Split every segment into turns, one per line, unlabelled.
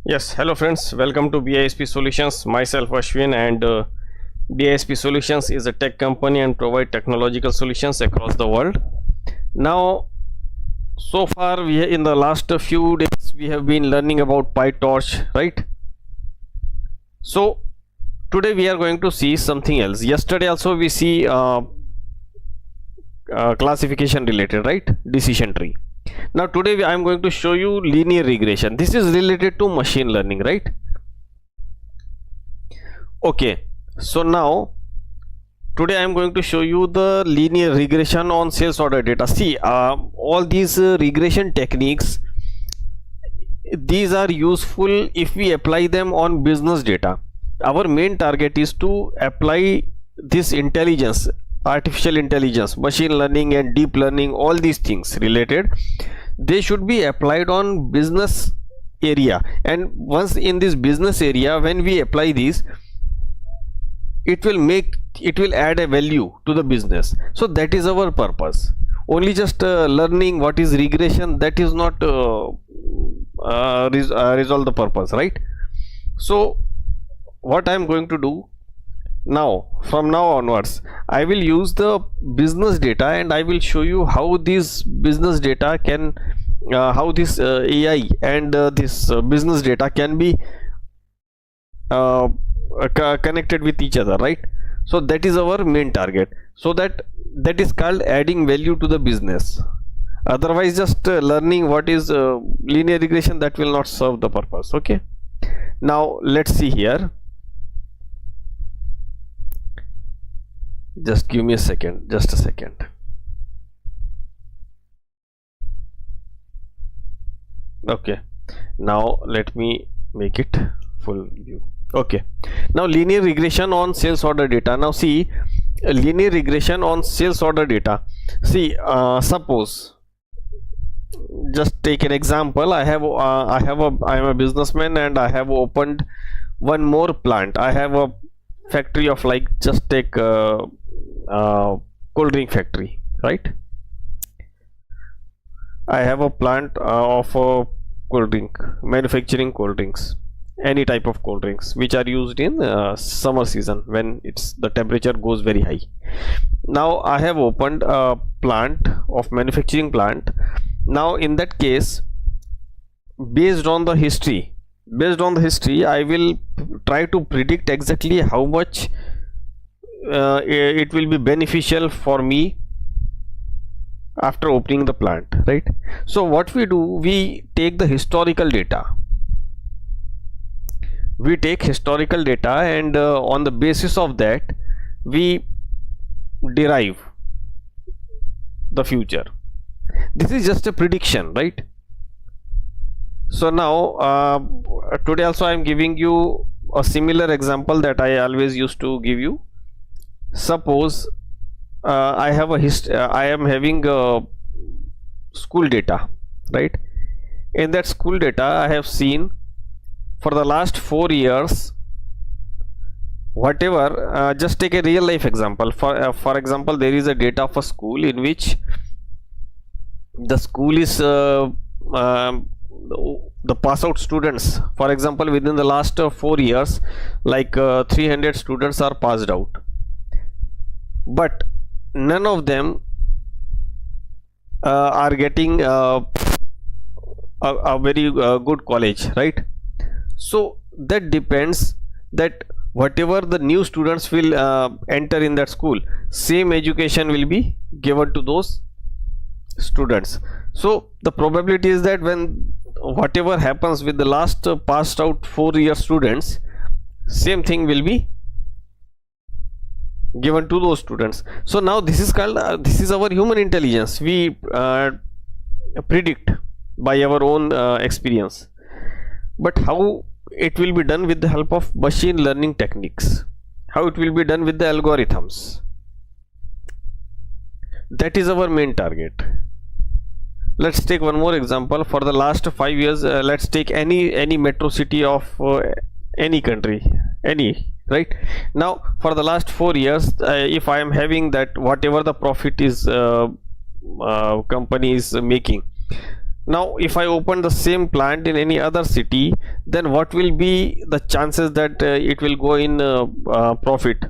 Yes, hello friends, welcome to BISP Solutions. Myself Ashwin, and BISP Solutions is a tech company and provide technological solutions across the world. Now, so far in the last few days we have been learning about PyTorch, right? So today we are going to see something else. Yesterday also we see classification related, right? Decision tree. Now today I am going to show you linear regression. This is related to machine learning, right? Okay, so now today I am going to show you the linear regression on sales order data. See, all these regression techniques, these are useful if we apply them on business data. Our main target is to apply this intelligence, artificial intelligence, machine learning and deep learning, all these things related, they should be applied on business area. And once in this business area, when we apply these, it will add a value to the business. So that is our purpose. Only just learning what is regression, that is not resolve the purpose, right? So what I am going to do now, from now onwards, I will use the business data and I will show you how this business data can how this AI and this business data can be connected with each other, right? So that is our main target. So that is called adding value to the business. Otherwise just learning what is linear regression, that will not serve the purpose. Okay, now let's see here. Just give me a second, just a second. Okay, now let me make it full view. Okay, now linear regression on sales order data. Now see, linear regression on sales order data. See, suppose, just take an example. I am a businessman and I have opened one more plant. I have a factory of, like, just take cold drink factory, right? I have a plant of cold drink, manufacturing cold drinks, any type of cold drinks which are used in summer season when the temperature goes very high. Now I have opened a plant of manufacturing plant. Now in that case, based on the history, I will try to predict exactly how much it will be beneficial for me after opening the plant, right? So what we do, we take the historical data. We take historical data and on the basis of that we derive the future. This is just a prediction, right? So now today also I am giving you a similar example that I always used to give you. Suppose I have I am having school data, right? In that school data I have seen for the last 4 years, whatever, just take a real life example. For example, there is a data of a school in which the school is the pass out students, for example, within the last 4 years, like 300 students are passed out, but none of them are getting a very good college, right? So that depends that whatever the new students will enter in that school, same education will be given to those students. So the probability is that when whatever happens with the last passed out 4-year students, same thing will be given to those students. So now this is called this is our human intelligence. We predict by our own experience. But how it will be done with the help of machine learning techniques, how it will be done with the algorithms, that is our main target. Let's take one more example. For the last 5 years, let's take any metro city of any country, right? Now for the last 4 years, if I am having that whatever the profit is company is making, Now if I open the same plant in any other city, then what will be the chances that it will go in profit?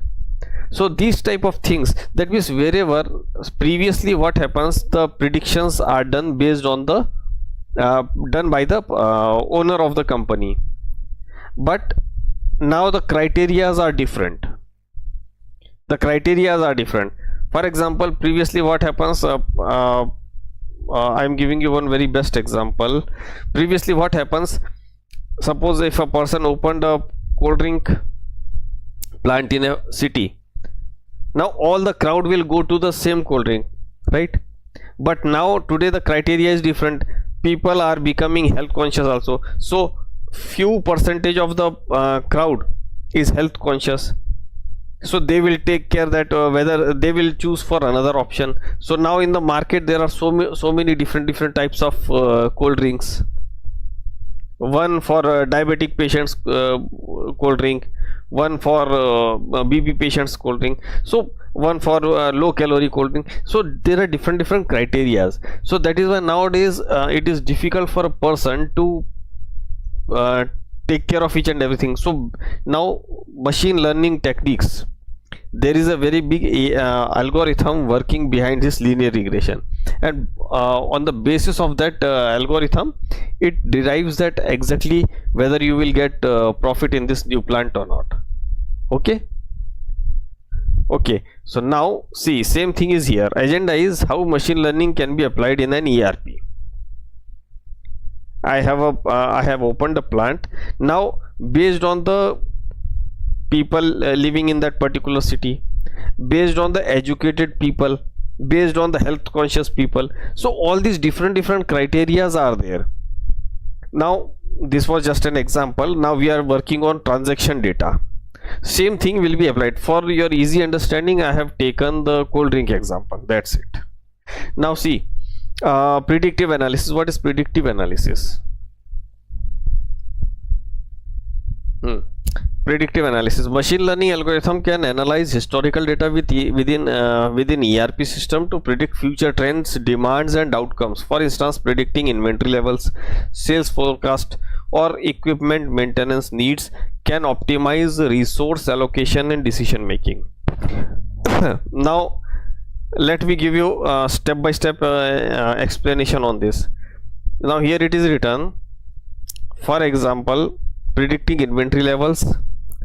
So these type of things, that means wherever previously what happens, the predictions are done based on the done by the owner of the company, but now the criterias are different. The criterias are different. For example, previously what happens, I'm giving you one very best example. Previously what happens, suppose if a person opened a cold drink plant in a city, now all the crowd will go to the same cold drink, right? But now today the criteria is different. People are becoming health conscious also, so few percentage of the crowd is health conscious, so they will take care that whether they will choose for another option. So now in the market there are so many different types of cold drinks. One for diabetic patients cold drink, one for BP patients cold drink, so one for low calorie cold drink. So there are different criteria. So that is why nowadays it is difficult for a person to take care of each and everything. So now machine learning techniques, there is a very big algorithm working behind this linear regression, and on the basis of that algorithm, it derives that exactly whether you will get profit in this new plant or not. Okay, so now see, same thing is here. Agenda is how machine learning can be applied in an ERP. I have opened a plant. Now based on the people living in that particular city, based on the educated people, based on the health conscious people, so all these different criterias are there. Now this was just an example. Now we are working on transaction data. Same thing will be applied. For your easy understanding, I have taken the cold drink example, that's it. Now see, predictive analysis. What is predictive analysis? Predictive analysis. Machine learning algorithm can analyze historical data within ERP system to predict future trends, demands and outcomes. For instance, predicting inventory levels, sales forecast or equipment maintenance needs can optimize resource allocation and decision making. Now let me give you a step-by-step explanation on this. Now here it is written, for example, predicting inventory levels.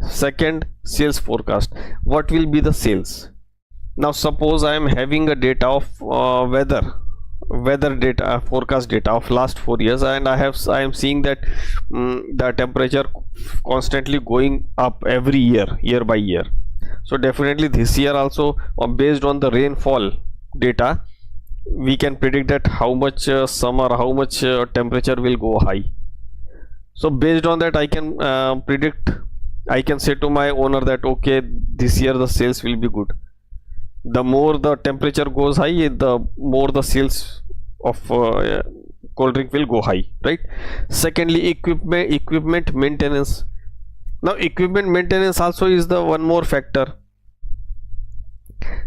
Second, sales forecast. What will be the sales? Now suppose I am having a data of weather data, forecast data of last 4 years, and I am seeing that the temperature constantly going up every year by year. So definitely this year also, based on the rainfall data, we can predict that how much summer, how much temperature will go high. So based on that I can predict, I can say to my owner that okay, this year the sales will be good. The more the temperature goes high, the more the sales of cold drink will go high, right? Secondly, equipment maintenance. Now equipment maintenance also is the one more factor.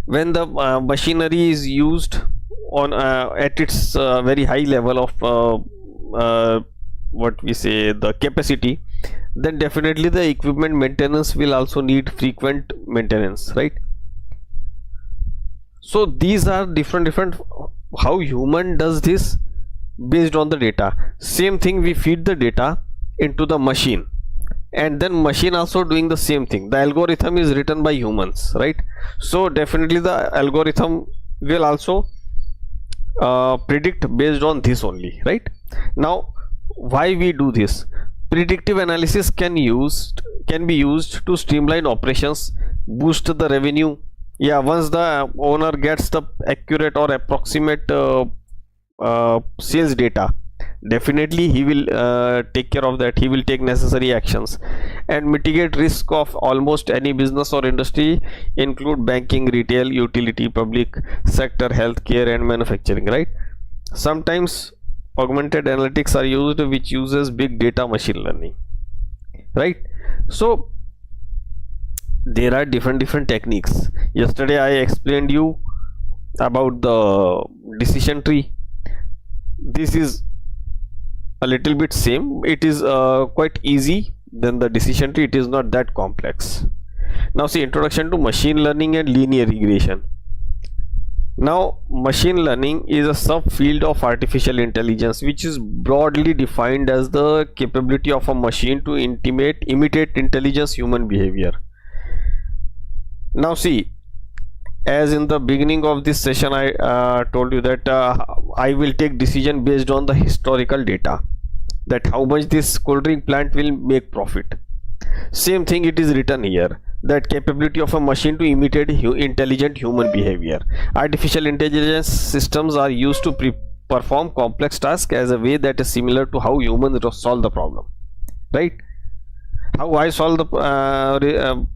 When the machinery is used on at its very high level of what we say, the capacity, then definitely the equipment maintenance will also need frequent maintenance, right? So these are different how human does this based on the data. Same thing, we feed the data into the machine, and then machine also doing the same thing. The algorithm is written by humans, right? So definitely the algorithm will also predict based on this only, right? Now why we do this? Predictive analysis can be used to streamline operations, boost the revenue. Yeah, once the owner gets the accurate or approximate sales data, definitely he will take care of that. He will take necessary actions and mitigate risk of almost any business or industry, include banking, retail, utility, public sector, healthcare and manufacturing, right? Sometimes augmented analytics are used, which uses big data machine learning, right? So there are different techniques. Yesterday I explained you about the decision tree. This is a little bit same. It is quite easy than the decision tree. It is not that complex. Now see, introduction to machine learning and linear regression. Now machine learning is a subfield of artificial intelligence which is broadly defined as the capability of a machine to imitate intelligence human behavior. Now see, as in the beginning of this session I told you that I will take decision based on the historical data, that how much this cold drink plant will make profit. Same thing it is written here, that capability of a machine to imitate intelligent human behavior. Artificial intelligence systems are used to perform complex tasks as a way that is similar to how humans solve the problem, right? How I solve the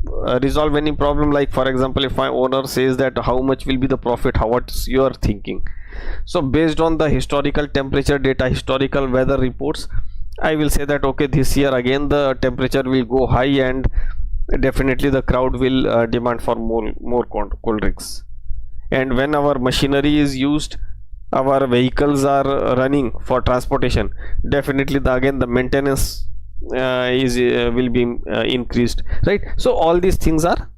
resolve any problem, like for example, if my owner says that how much will be the profit, what's your thinking? So based on the historical temperature data, historical weather reports, I will say that okay, this year again the temperature will go high and definitely the crowd will demand for more cold drinks. And when our machinery is used, our vehicles are running for transportation, definitely again the maintenance will be increased, right? So all these things are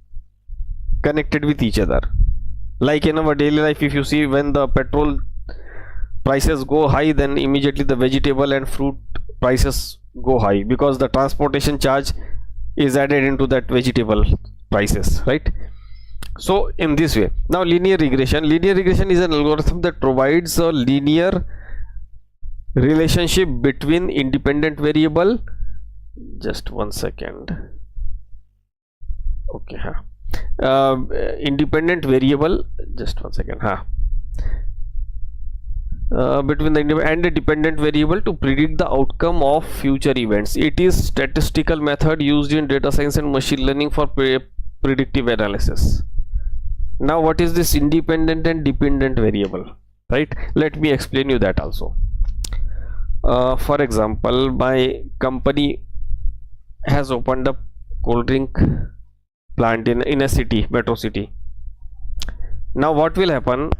connected with each other. Like in our daily life, if you see, when the petrol prices go high, then immediately the vegetable and fruit prices go high, because the transportation charge is added into that vegetable prices, right? So in this way, now linear regression is an algorithm that provides a linear relationship between independent variable. Just one second. Okay, independent variable, just one second, between the and the dependent variable to predict the outcome of future events. It is statistical method used in data science and machine learning for predictive analysis. Now what is this independent and dependent variable, right? Let me explain you that also. For example, my company has opened a cold drink plant in a city, metro city. Now what will happen?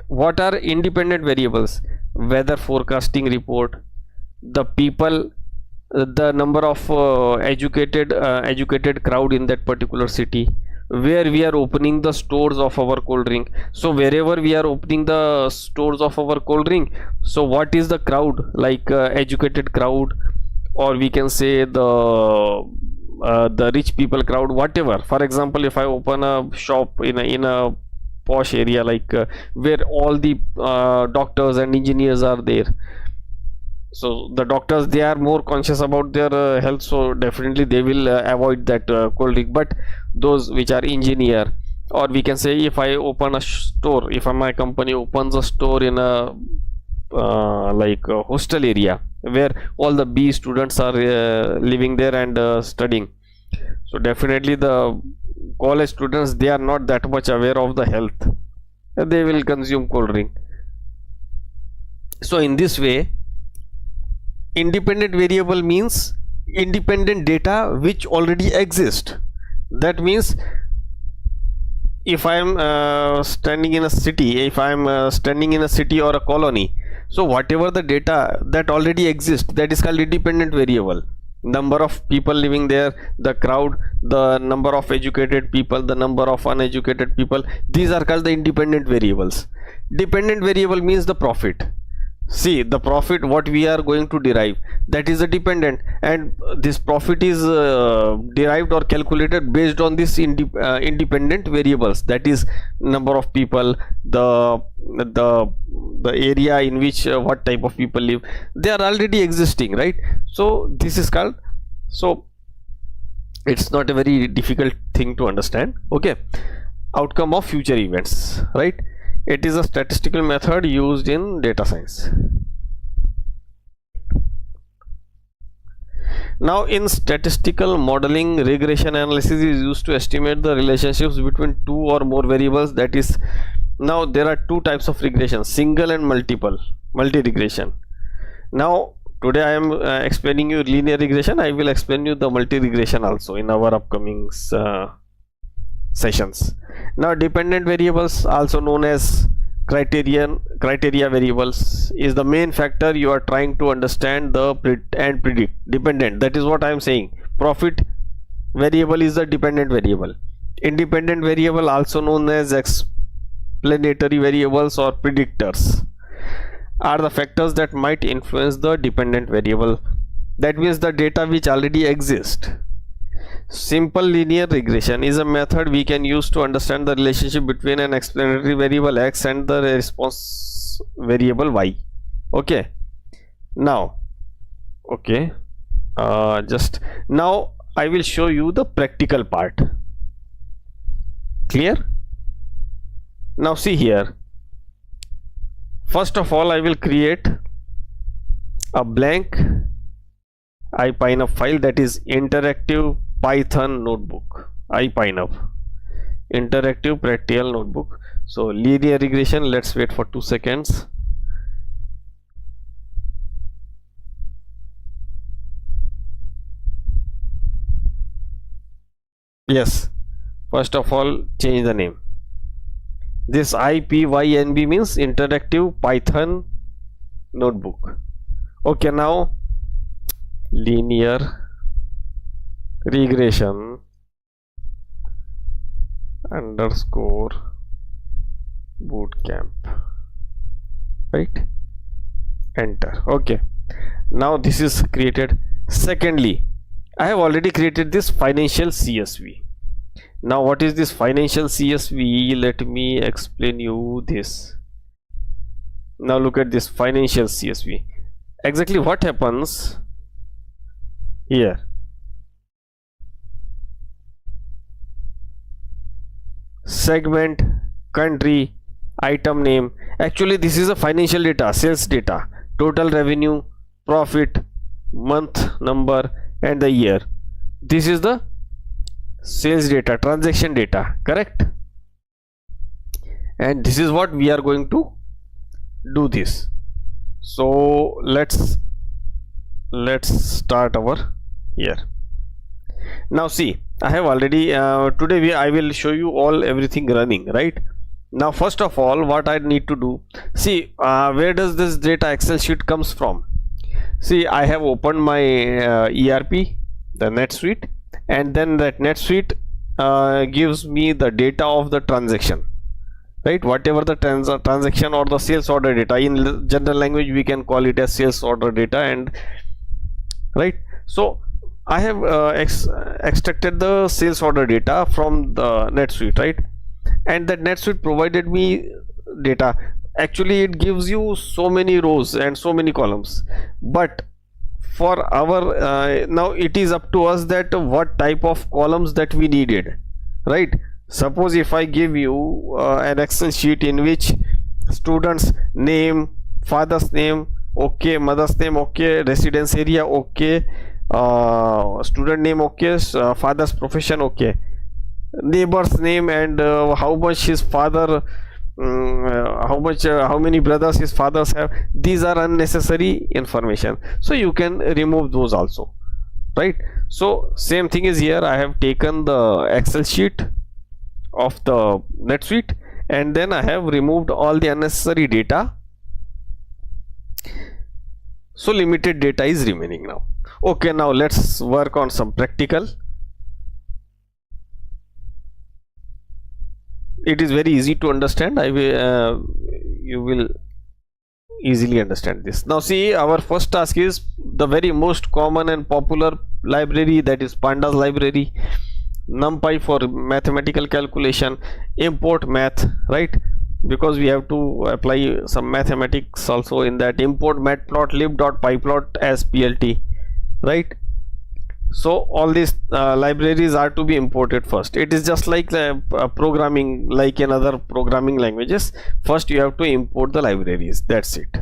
What are independent variables? Weather forecasting report, the people, the number of educated crowd in that particular city, where we are opening the stores of our cold drink. So wherever we are opening the stores of our cold drink, so what is the crowd, like educated crowd, or we can say the rich people crowd, whatever. For example, if I open a shop in a posh area, like where all the doctors and engineers are there, so the doctors, they are more conscious about their health, so definitely they will avoid that cold drink. But those which are engineer, or we can say, if I open a store, if my company opens a store in a like a hostel area where all the B students are living there and studying, so definitely the college students, they are not that much aware of the health, they will consume cold drink. So in this way, independent variable means independent data which already exist. That means if I am standing in a city, or a colony, so whatever the data that already exists, that is called independent variable. Number of people living there, the crowd, the number of educated people, the number of uneducated people, these are called the independent variables. Dependent variable means the profit. See, the profit what we are going to derive, that is a dependent, and this profit is derived or calculated based on this independent variables, that is number of people, the area in which what type of people live, they are already existing, right? So this is called, so it's not a very difficult thing to understand. Okay, outcome of future events, right? It is a statistical method used in data science. Now in statistical modeling, regression analysis is used to estimate the relationships between two or more variables. That is, now there are two types of regression, single and multi-regression. Now today I am explaining you linear regression. I will explain you the multi-regression also in our upcoming sessions. Now dependent variables, also known as criteria variables is the main factor you are trying to understand the and predict. Dependent, that is what I am saying. Profit variable is the dependent variable. Independent variable, also known as explanatory variables or predictors, are the factors that might influence the dependent variable. That means the data which already exists. Simple linear regression is a method we can use to understand the relationship between an explanatory variable x and the response variable y. Okay, now just now I will show you the practical part. Clear? Now see here, first of all I will create a blank IPyNup file, that is interactive Python notebook. IPyNup, interactive practical notebook. So linear regression, let's wait for 2 seconds. Yes, first of all change the name. This IPYNB means interactive Python notebook. Okay, now linear regression underscore bootcamp, right? Enter. Okay, now this is created. Secondly, I have already created this financial CSV. Now what is this financial CSV? Let me explain you this. Now look at this financial CSV. Exactly what happens here. Segment, country, item name. Actually this is a financial data, sales data, total revenue, profit, month number and the year. This is the sales data, transaction data, correct? And this is what we are going to do this. So let's start our here. Now see, I have already today I will show you everything running, right? Now first of all what I need to do, see where does this data Excel sheet comes from. See, I have opened my ERP, the NetSuite, and then that NetSuite gives me the data of the transaction, right? Whatever the transaction or the sales order data, in general language we can call it as sales order data, and right. So I have extracted the sales order data from the NetSuite, right? And that NetSuite provided me data. Actually it gives you so many rows and so many columns, but for our now it is up to us that what type of columns that we needed, right? Suppose if I give you an Excel sheet in which students name, father's name, okay, mother's name, okay, residence area, okay, student name, okay, father's profession, okay, neighbor's name, and how much his father, how many brothers his fathers have. These are unnecessary information, so you can remove those also, right? So same thing is here. I have taken the Excel sheet of the NetSuite and then I have removed all the unnecessary data, so limited data is remaining now. Okay, now let's work on some practical. It is very easy to understand. You will easily understand this. Now see, our first task is the very most common and popular library, that is pandas library, numpy for mathematical calculation, import math, right? Because we have to apply some mathematics also in that. Import matplotlib.pyplot as plt, right? So all these libraries are to be imported first. It is just like programming, like in other programming languages. First you have to import the libraries, that's it.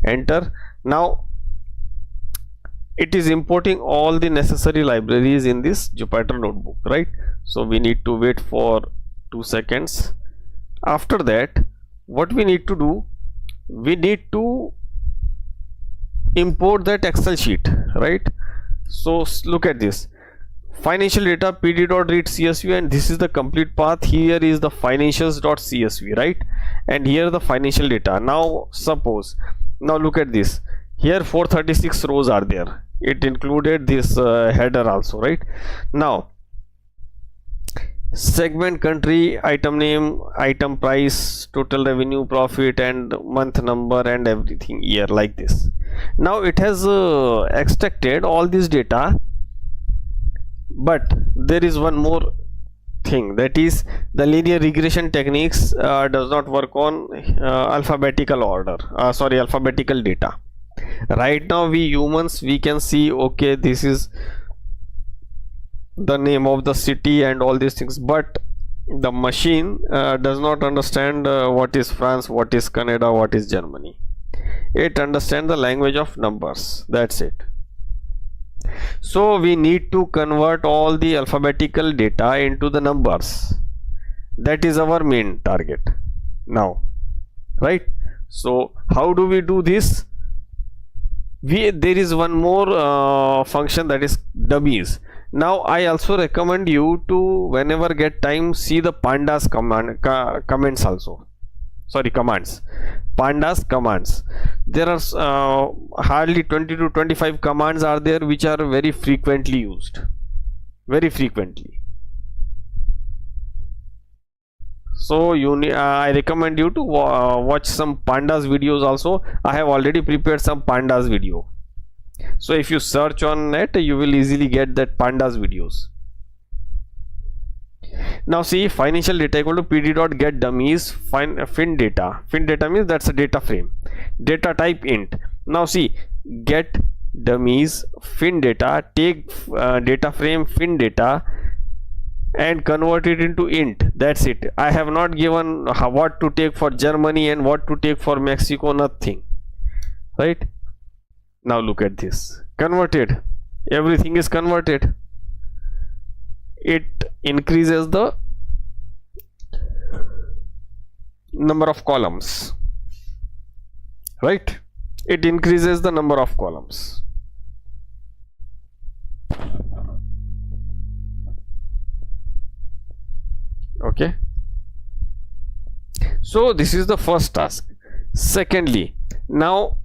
Enter. Now it is importing all the necessary libraries in this Jupyter notebook, right? So we need to wait for 2 seconds. After that, what we need to do, we need to import that Excel sheet, right? So look at this, financial data pd.read csv, and this is the complete path. Here is the financials.csv, right? and here the financial data. Now suppose, now look at this, here 436 rows are there, it included this header also, right? Now segment, country, item name, item price, total revenue, profit, and month number, and everything here like this. Now it has extracted all this data, but there is one more thing, that is the linear regression techniques does not work on alphabetical order, alphabetical data. Right now we humans, we can see, okay, this is the name of the city and all these things, but the machine does not understand what is France, what is Canada, what is Germany. It understands the language of numbers, that's it. So we need to convert all the alphabetical data into the numbers. That is our main target now, right? So how do we do this? There is one more function, that is dummies. Now I also recommend you to, whenever get time, see the pandas commands also. Commands. Pandas commands. There are hardly 20 to 25 commands are there which are very frequently used. Very frequently. So I recommend you to watch some pandas videos also. I have already prepared some pandas video. So if you search on net, you will easily get that pandas videos. Now see, financial data equal to pd.get dummies fin data. Fin data means that's a data frame. Data type int. Now see, get dummies fin data, take data frame fin data and convert it into int. That's it. I have not given what to take for Germany and what to take for Mexico, nothing, right? Now look at this, converted, everything is converted. It increases the number of columns, right? It increases the number of columns. Okay, so this is the first task. Secondly, now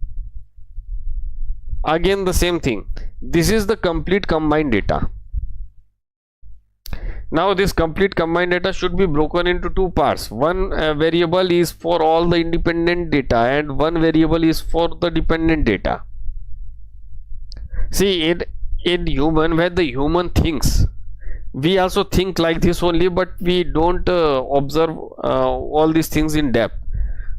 again the same thing, this is the complete combined data. Now this complete combined data should be broken into two parts. One variable is for all the independent data and one variable is for the dependent data. See, in human, when the human thinks, we also think like this only, but we don't observe all these things in depth.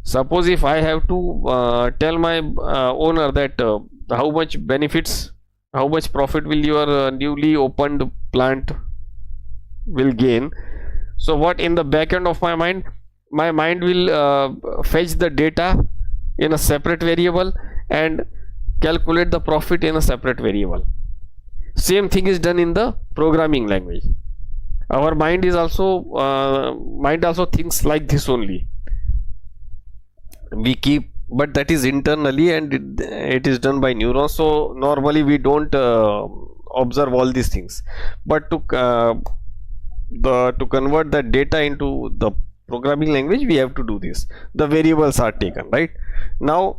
Suppose if I have to tell my owner that how much benefits, how much profit will your newly opened plant will gain. So what, in the back end of my mind will fetch the data in a separate variable and calculate the profit in a separate variable. Same thing is done in the programming language. Our mind is also thinks like this only. We keep, but that is internally and it is done by neurons. So normally we don't observe all these things, but to convert that data into the programming language, we have to do this. The variables are taken, right? Now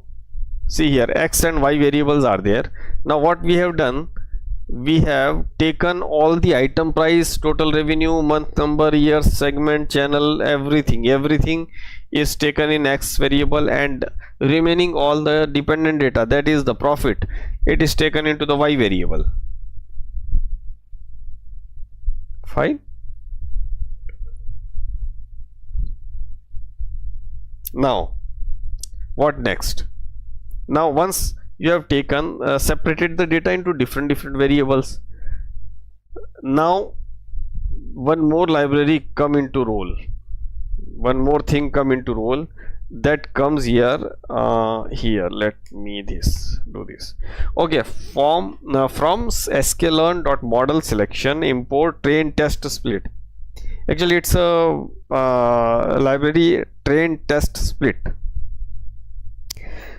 see here, x and y variables are there. Now what we have done, we have taken all the item price, total revenue, month number, year, segment, channel, everything is taken in x variable, and remaining all the dependent data, that is the profit, it is taken into the y variable. Fine. Now what next? Now once you have taken separated the data into different variables, now one more library come into role, one more thing come into role, that comes here. Let me do this. Okay, from sklearn.model selection, import train test split. Actually it's a library train test split.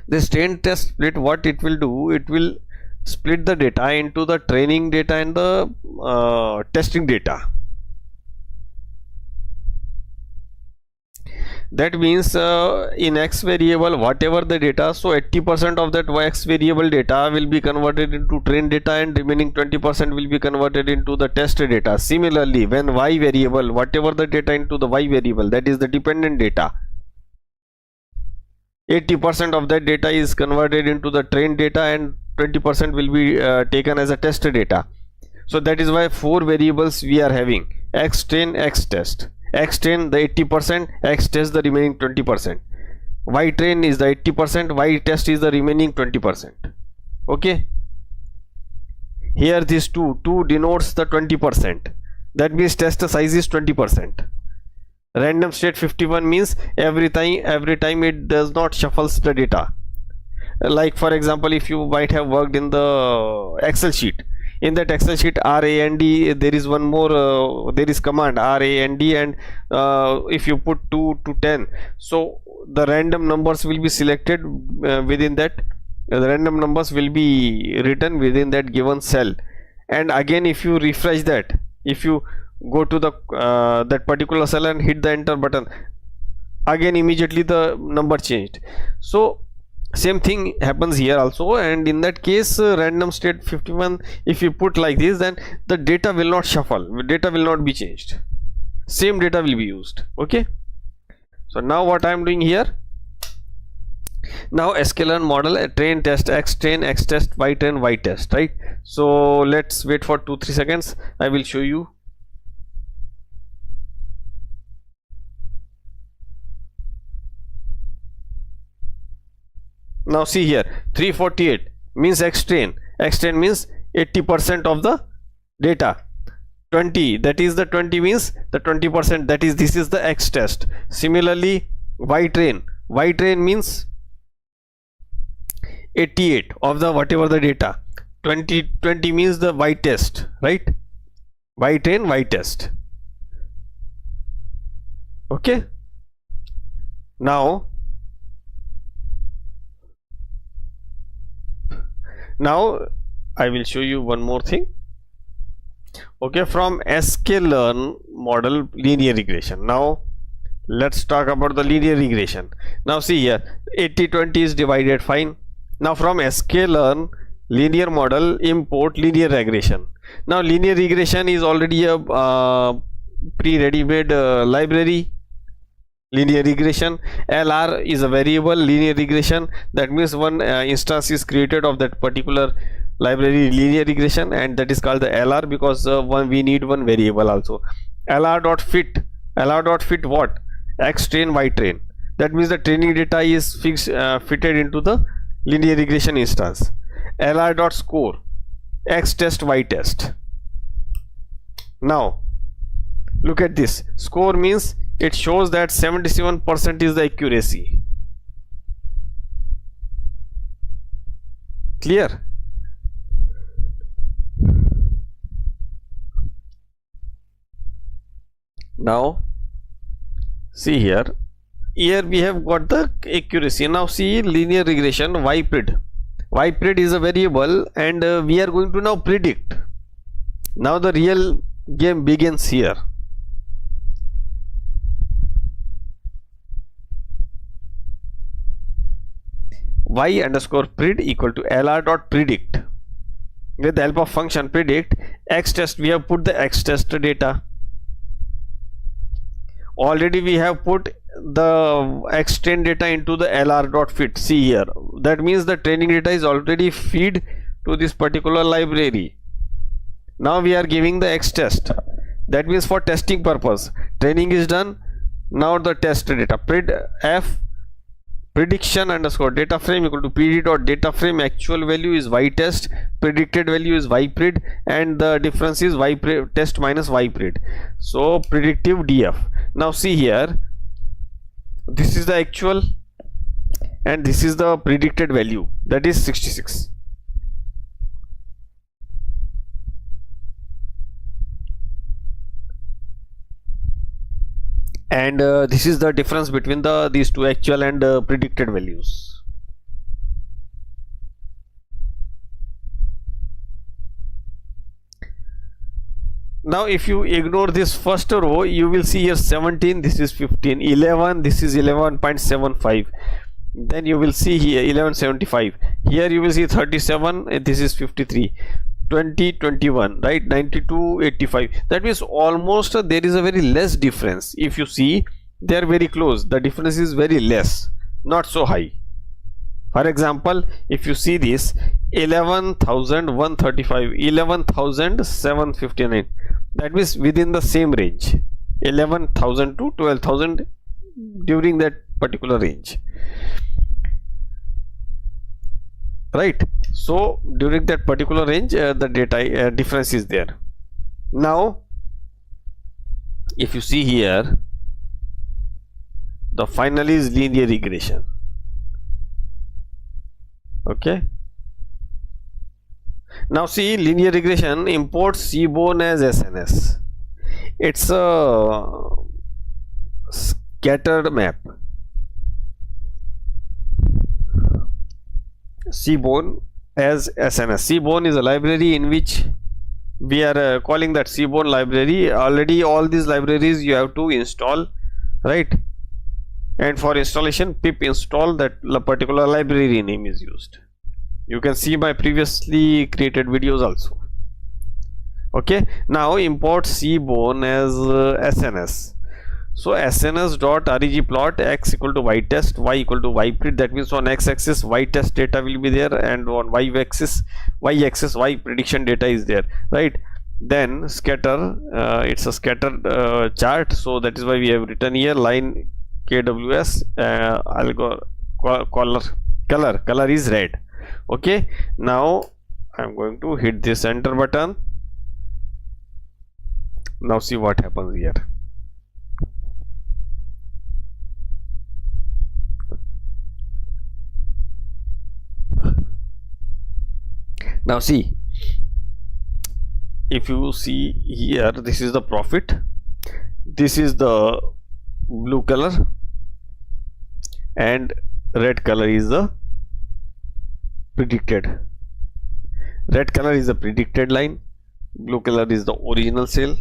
This train test split, what it will do, it will split the data into the training data and the testing data. That means in x variable whatever the data, so 80% of that x variable data will be converted into train data and remaining 20% will be converted into the test data. Similarly, when y variable whatever the data into the y variable, that is the dependent data, 80% of that data is converted into the train data and 20% will be taken as a test data. So that is why 4 variables we are having: x train, x test. X train the 80%, x test the remaining 20%. Y train is the 80%, y test is the remaining 20%. Okay, here this 2 denotes the 20%. That means test size is 20%. Random state 51 means every time it does not shuffles the data. Like for example, if you might have worked in the Excel sheet, in that Excel sheet RAND, there is one more there is command RAND, and if you put 2 to 10, so the random numbers will be selected within that, the random numbers will be written within that given cell. And again, if you refresh that, if you go to the that particular cell and hit the enter button, again immediately the number changed. So same thing happens here also, and in that case random state 51, if you put like this, then the data will not shuffle, data will not be changed, same data will be used. Okay, so now what I am doing here, now sklearn model train test x train, x test, y train, y test, right? So let's wait for 2-3 seconds, I will show you. Now see here, 348 means x train means 80% of the data. 20, that is the 20 means the 20%, that is this is the x test. Similarly, y train means 88 of the whatever the data. 20 means the y test, right? Y train, y test. Okay, now I will show you one more thing. Okay, from sklearn model linear regression, now let's talk about the linear regression. Now see here, 80-20 is divided, fine. Now from sklearn linear model import linear regression. Now linear regression is already a pre-ready-made library. Linear regression, LR is a variable. Linear regression, that means one instance is created of that particular library linear regression, and that is called the LR, because we need one variable also. LR.fit what? X train, y train. That means the training data is fitted into the linear regression instance. LR.score, x test, y test. Now look at this, score means it shows that 77% is the accuracy. Clear? Now see here we have got the accuracy. Now see linear regression, ypred is a variable, and we are going to now predict. Now the real game begins here. Y underscore pred equal to lr.predict. With the help of function predict x test, we have put the x test data. Already we have put the x train data into the lr.fit. See here, that means the training data is already fed to this particular library. Now we are giving the x test, that means for testing purpose. Training is done, now the test data prediction underscore data frame equal to pd dot data frame. Actual value is y test, predicted value is y pred, and the difference is y test minus y pred. So predictive df. Now see here, this is the actual and this is the predicted value, that is 66. And this is the difference between these two actual and predicted values. Now if you ignore this first row, you will see here 17, this is 15, 11, this is 11.75, then you will see here 1175, here you will see 37, this is 53, 20, 21, right, 92, 85. That means almost there is a very less difference. If you see, they are very close, the difference is very less, not so high. For example, if you see this 11,135, 11,759, that means within the same range, 11,000 to 12,000, during that particular range, right? So during that particular range, the data difference is there. Now if you see here, the final is linear regression. Okay, now see, linear regression imports seaborne as SNS. It's a scattered map. Seaborne as SNS. Seaborne is a library in which we are calling that Seaborne library. Already all these libraries you have to install, right? And for installation, pip install, that particular library name is used. You can see my previously created videos also. Okay, now import seaborne as SNS. So SNS.regplot x equal to y test, y equal y print. That means on x-axis y test data will be there, and on y-axis y prediction data is there, right? Then scatter, it's a scattered chart, so that is why we have written here line KWS. I'll go color is red. Okay, now I'm going to hit this enter button. Now see what happens here. Now see, if you see here, this is the profit, this is the blue color, and red color is the predicted. Red color is the predicted line, blue color is the original sale,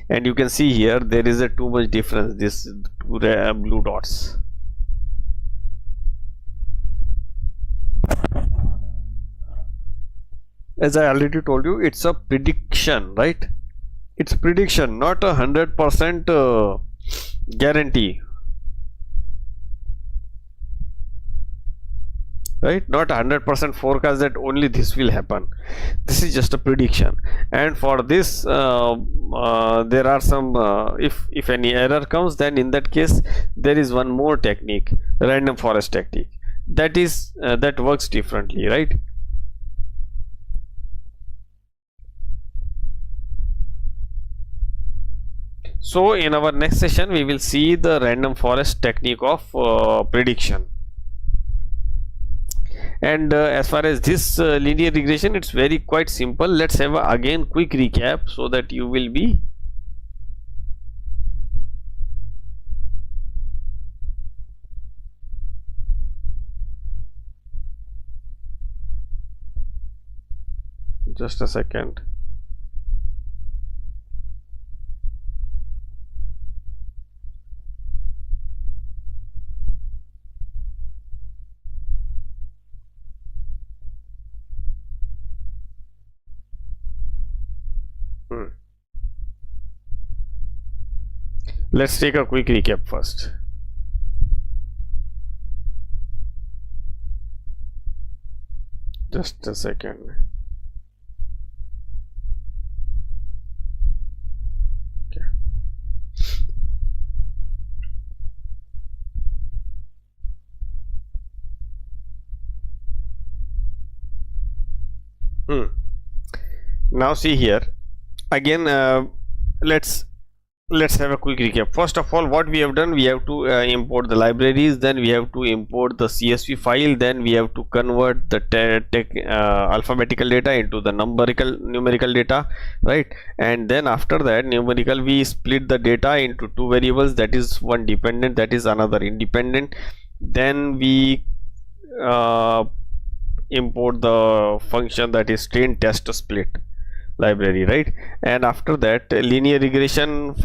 and you can see here there is a too much difference, this two blue dots. As I already told you, it's a prediction, right? It's prediction, not 100% guarantee, right? Not 100% forecast that only this will happen. This is just a prediction, and for this there are some if any error comes, then in that case there is one more technique, random forest technique, that is that works differently, right? So in our next session we will see the random forest technique of prediction. And as far as this linear regression, it's very quite simple. Let's have again quick recap so that you will be just a second. Let's take a quick recap first. Just a second. Okay. Now see here again, let's have a quick recap. First of all, what we have done, we have to import the libraries, then we have to import the CSV file, then we have to convert the alphabetical data into the numerical data, right? And then after that numerical, we split the data into two variables, that is one dependent, that is another independent. Then we import the function that is train test split. library, right? And after that linear regression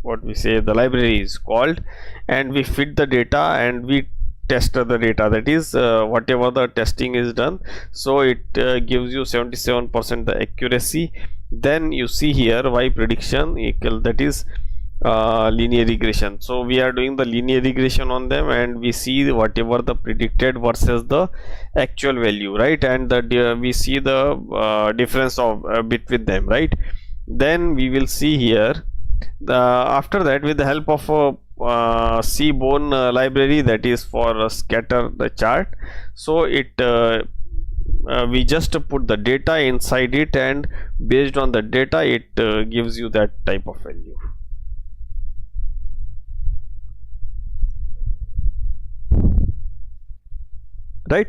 what we say, the library is called, and we fit the data and we test the data, that is whatever the testing is done, so it gives you 77% the accuracy. Then you see here y prediction equal, that is linear regression. So we are doing the linear regression on them, and we see whatever the predicted versus the actual value, right? And we see the difference of between them, right? Then we will see here after that, with the help of a seaborne library, that is for scatter the chart, so it we just put the data inside it, and based on the data it gives you that type of value. Right?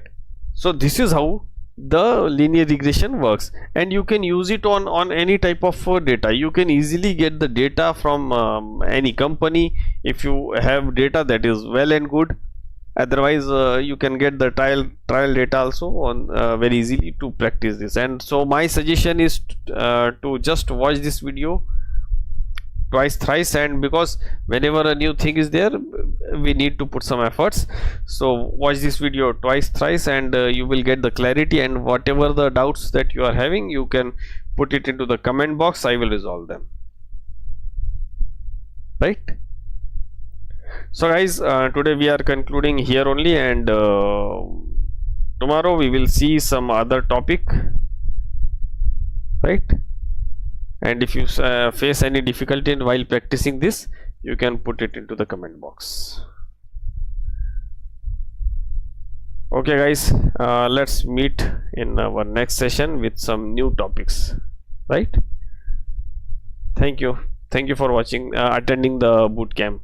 So this is how the linear regression works, and you can use it on any type of data. You can easily get the data from any company if you have data that is well and good. Otherwise you can get the trial data also on very easily to practice this. And so my suggestion is to just watch this video twice, thrice, and because whenever a new thing is there, we need to put some efforts. So watch this video twice, thrice, and you will get the clarity, and whatever the doubts that you are having, you can put it into the comment box. I will resolve them, right? So guys, today we are concluding here only, and tomorrow we will see some other topic, right? And if you face any difficulty while practicing this, you can put it into the comment box. Okay guys, let's meet in our next session with some new topics, right? Thank you for watching, attending the bootcamp.